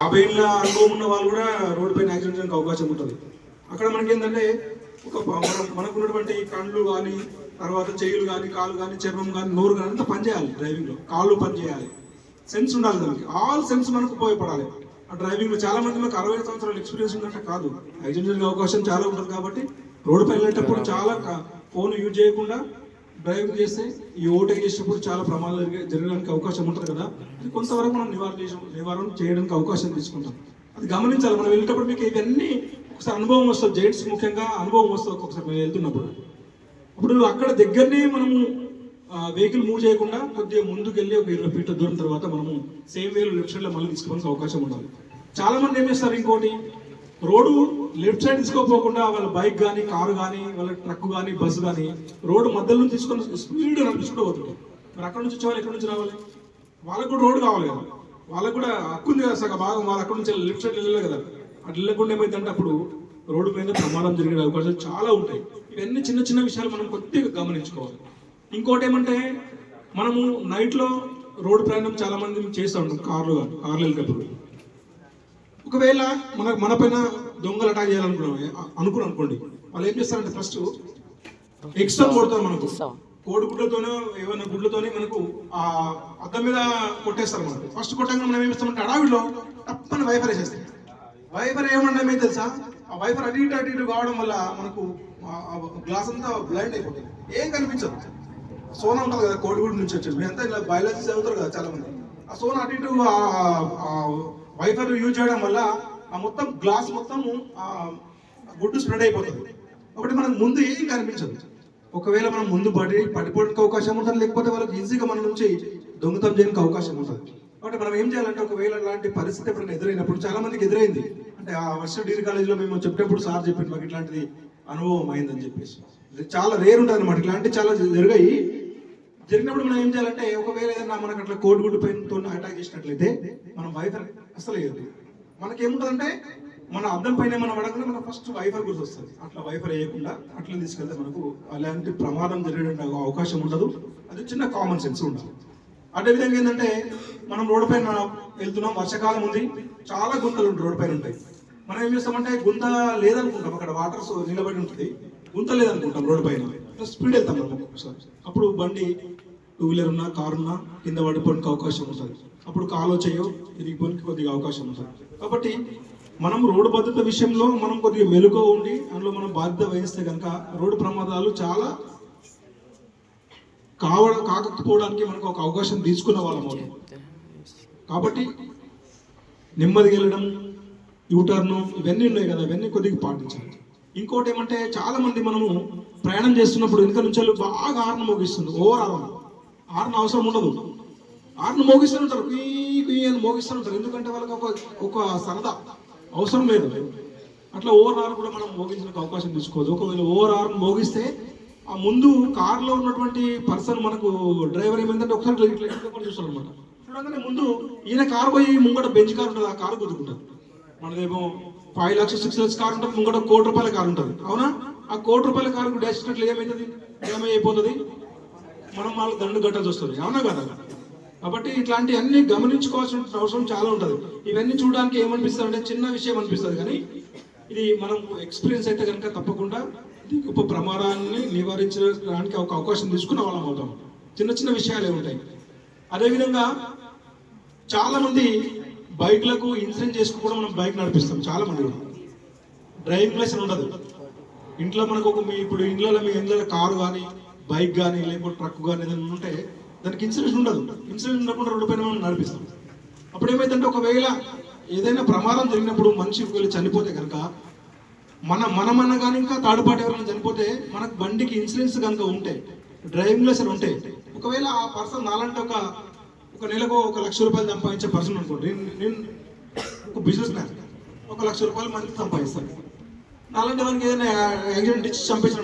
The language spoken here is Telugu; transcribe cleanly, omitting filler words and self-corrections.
50 ఏళ్ళ అనుభవం ఉన్న వాళ్ళు కూడా రోడ్డు పైన యాక్సిడెంట్ చేయడానికి అవకాశం ఉంటుంది. అక్కడ మనకి ఏంటంటే మనకు ఉన్నటువంటి కళ్ళు కానీ, తర్వాత చెయ్యులు కానీ, కాళ్ళు కానీ, చర్మం కానీ, నోరు కానీ అంతా పనిచేయాలి. డ్రైవింగ్లో కాళ్ళు పనిచేయాలి, సెన్స్ ఉండాలి, దానికి ఆల్ సెన్స్ మనకు ఉపయోగపడాలి. ఆ డ్రైవింగ్లో చాలా మంది మనకు 60 సంవత్సరాల ఎక్స్పీరియన్స్ ఉన్నట్టు కాదు, యాక్సిడెంట్ జరిగే అవకాశం చాలా ఉంటుంది. కాబట్టి రోడ్డు పైన వెళ్ళేటప్పుడు చాలా ఫోన్ యూజ్ చేయకుండా డ్రైవింగ్ చేస్తే ఈ ఓవర్టేక్ చేసేటప్పుడు చాలా ప్రమాదాలు జరగడానికి అవకాశం ఉంటుంది కదా. అది కొంతవరకు మనం నివారణ చేయడానికి అవకాశం తీసుకుంటాం. అది గమనించాలి. మనం వెళ్ళేటప్పుడు మీకు ఇవన్నీ ఒకసారి అనుభవం వస్తుంది, జెంట్స్ ముఖ్యంగా అనుభవం వస్తుంది. ఒక్కొక్కసారి మేము వెళ్తున్నప్పుడు అప్పుడు అక్కడ దగ్గరనే మనము వెహికల్ మూవ్ చేయకుండా కొద్దిగా ముందుకు వెళ్ళి ఒక 20 ఫీట్ల దూరం తర్వాత మనము సేమ్ వేలో లెఫ్ట్ సైడ్లో మళ్ళీ తీసుకోవడానికి అవకాశం ఉండాలి. చాలా మంది ఏం చేస్తారు, ఇంకోటి రోడ్డు లెఫ్ట్ సైడ్ తీసుకోపోకుండా వాళ్ళ బైక్ కానీ, కారు కానీ, వాళ్ళ ట్రక్ కానీ, బస్సు కానీ రోడ్డు మధ్యలో తీసుకొని స్పీడ్ నడిపించుకుంటూ పోతుంది. మరి అక్కడ నుంచి వచ్చేవాళ్ళు ఎక్కడి నుంచి రావాలి? వాళ్ళకు కూడా రోడ్డు కావాలి కదా, వాళ్ళకు కూడా హక్కు ఉంది కదా సగం భాగం. వాళ్ళు అక్కడ నుంచి లెఫ్ట్ సైడ్ వెళ్ళాలి కదా. అటు వెళ్ళకుండా ఏమైందంటే అప్పుడు రోడ్డు మీద ప్రమాదం జరిగే అవకాశాలు చాలా ఉంటాయి. ఇవన్నీ చిన్న చిన్న విషయాలు మనం కొద్దిగా గమనించుకోవాలి. ఇంకోటి ఏమంటే మనము నైట్లో రోడ్డు ప్రయాణం చాలా మంది చేస్తూ ఉంటాం, కార్లు వెళ్ళేటప్పుడు. ఒకవేళ మన పైన దొంగలు అటాక్ చేయాలనుకోండి, వాళ్ళు ఏం చేస్తారంటే ఫస్ట్ ఎక్స్ట్రా కొడతారు. మనకు కోడిగుడ్లతోనో ఏమైనా గుడ్లతోనే మనకు ఆ అద్దం మీద కొట్టేస్తారు. మనకు ఫస్ట్ కొట్టంగా మనం ఏం చేస్తామంటే అడావిలో తప్పని వైఫర్ వేసేస్తాం. వైఫర్ ఏమన్నా తెలుసా, ఆ వైఫర్ అటు ఇటు కావడం వల్ల మనకు గ్లాస్ అంతా బ్లైండ్ అయిపోతుంది, ఏం కనిపించదు. సోనా ఉంటుంది కదా కోడిగుడ్డు నుంచి వచ్చేది, మీ అంతా ఇలా బయాలజీ చదువుతారు కదా చాలా మంది. ఆ సోనా అటు ఇటు వైఫర్ యూజ్ చేయడం వల్ల ఆ మొత్తం గ్లాస్ మొత్తం గుడ్డు స్ప్రెడ్ అయిపోతుంది. కాబట్టి మనకు ముందు ఏం కనిపించదు. ఒకవేళ మనం ముందు పడిపోవడానికి అవకాశం ఉంటుంది, లేకపోతే వాళ్ళకి ఈజీగా మన నుంచి దొంగతనం చేయడానికి అవకాశం ఉంటుంది. కాబట్టి మనం ఏం చేయాలంటే ఒకవేళ అలాంటి పరిస్థితి ఎప్పుడైనా ఎదురైనప్పుడు, చాలా మందికి ఎదురైంది. అంటే ఆ వర్ష డిగ్రీ కాలేజీలో మేము చెప్పేటప్పుడు సార్ చెప్పింది మాకు ఇట్లాంటిది అనుభవం అయిందని చెప్పేసి. చాలా రేర్ ఉంటుంది అనమాట, ఇట్లాంటివి చాలా జరిగినప్పుడు మనం ఏం చేయాలంటే ఒకవేళ ఏదైనా మనకు అట్లా కోడిగుడ్డు పైన అటాక్ చేసినట్లయితే మనం వైఫర్ అసలు వేయద్దు. మనకేముంటుందంటే మన అద్దం పైన మనం పడకుండా మనం ఫస్ట్ వైఫర్ గుర్తు వస్తుంది. అట్లా వైఫర్ వేయకుండా అట్లా తీసుకెళ్తే మనకు అలాంటి ప్రమాదం జరిగే అవకాశం ఉండదు. అది చిన్న కామన్ సెన్స్ ఉండాలి. అదేవిధంగా ఏంటంటే మనం రోడ్డు పైన వెళ్తున్నాం, వర్షాకాలం ఉంది, చాలా గుంతలు రోడ్డు పైన ఉంటాయి. మనం ఏం చేస్తామంటే గుంత లేదనుకుంటాం, అక్కడ వాటర్ నిలబడి ఉంటుంది, గుంత లేదనుకుంటాం రోడ్డు పైన, స్పీడ్ వెళ్తాం మనం ఒక్కొక్కసారి. అప్పుడు బండి 2 వీలర్ ఉన్నా, కారు ఉన్నా కింద పడిపోవడానికి అవకాశం ఉంటుంది. అప్పుడు కాలో చేయో తిరిగిపోనికి కొద్దిగా అవకాశం ఉంటుంది. కాబట్టి మనం రోడ్డు భద్రత విషయంలో మనం కొద్దిగా మెలుగుగా ఉండి అందులో మనం బాధ్యత వహిస్తే కనుక రోడ్డు ప్రమాదాలు చాలా కాకపోవడానికి మనకు ఒక అవకాశం తీసుకున్న వాళ్ళం అవుతాం. కాబట్టి నెమ్మదిగా వెళ్ళడం, యూటర్ను ఇవన్నీ ఉన్నాయి కదా, ఇవన్నీ కొద్దిగా పాటించాలి. ఇంకోటి ఏమంటే చాలా మంది మనము ప్రయాణం చేస్తున్నప్పుడు వెనుక నుంచి బాగా హార్న్ మోగిస్తుంది, ఓవర్ హార్న్ అవసరం ఉండదు, హార్న్ మోగిస్తుంటారు, అని మోగిస్తుంటారు. ఎందుకంటే వాళ్ళకి ఒక సరదా అవసరం లేదు. అట్లా ఓవర్ హార్న్ కూడా మనం మోగించడానికి అవకాశం తీసుకోవద్దు. ఒకవేళ ఓవర్ హార్న్ మోగిస్తే ఆ ముందు కార్లో ఉన్నటువంటి పర్సన్ మనకు డ్రైవర్ ఏమైందంటే ఒకసారి ఇట్లా చూస్తాడు అనమాట. చూడగానే ముందు ఈయన కారు పోయి ముంగట బెంచ్ కారు ఉంటుంది, ఆ కారు గుద్దుకుంటారు. మనదేమో 5 లక్షలు 6 లక్షల కారు ఉంటుంది, ముంగట 1 కోటి రూపాయల కారు ఉంటుంది. అవునా? ఆ 1 కోటి రూపాయల కారుకు డాషినట్లు ఏమవుతుంది, ఏమైపోతుంది, మనం వాళ్ళు దండు కట్టాల్సి వస్తుంది. అవునా కదా? కాబట్టి ఇట్లాంటివన్నీ గమనించుకోవాల్సిన అవసరం చాలా ఉంటుంది. ఇవన్నీ చూడడానికి ఏమనిపిస్తుంది అంటే చిన్న విషయం అనిపిస్తుంది, కానీ ఇది మనం ఎక్స్పీరియన్స్ అయితే కనుక తప్పకుండా గొప్ప ప్రమాదాన్ని నివారించడానికి ఒక అవకాశం తీసుకున్న వాళ్ళం అవుతాం. చిన్న చిన్న విషయాలే ఉంటాయి. అదేవిధంగా చాలా మంది బైక్లకు ఇన్సూరెన్స్ చేసుకోవడం, మనం బైక్ నడిపిస్తాం. చాలా మంది డ్రైవింగ్ లైసెన్స్ ఉండదు ఇంట్లో. మనకు ఇప్పుడు ఇంట్లో మీ ఏదైనా కారు కానీ, బైక్ కానీ, లేకపోతే ట్రక్ కానీ ఏదైనా ఉంటే దానికి ఇన్సూరెన్స్ ఉండదు. ఇన్సూరెన్స్ ఉండకుండా రోడ్డు పైన మనం నడిపిస్తాం. అప్పుడు ఏమైందంటే ఒకవేళ ఏదైనా ప్రమాదం జరిగినప్పుడు మనిషి వెళ్ళి చనిపోతే కనుక మన కానీ ఇంకా థర్డ్ పార్టీ ఎవరైనా చనిపోతే మనకు బండికి ఇన్సూరెన్స్ కనుక ఉంటే, డ్రైవింగ్ లైసెన్స్ ఉంటే, ఒకవేళ ఆ పర్సన్ నాలంటే ఒక నెలకు 1 లక్ష రూపాయలు సంపాదించే పర్సన్ అనుకోండి, నేను ఒక బిజినెస్ మ్యాన్, 1 లక్ష రూపాయలు మంది సంపాదిస్తాను. నాలంటే మనకి ఏదైనా యాక్సిడెంట్ ఇచ్చి చంపేసిన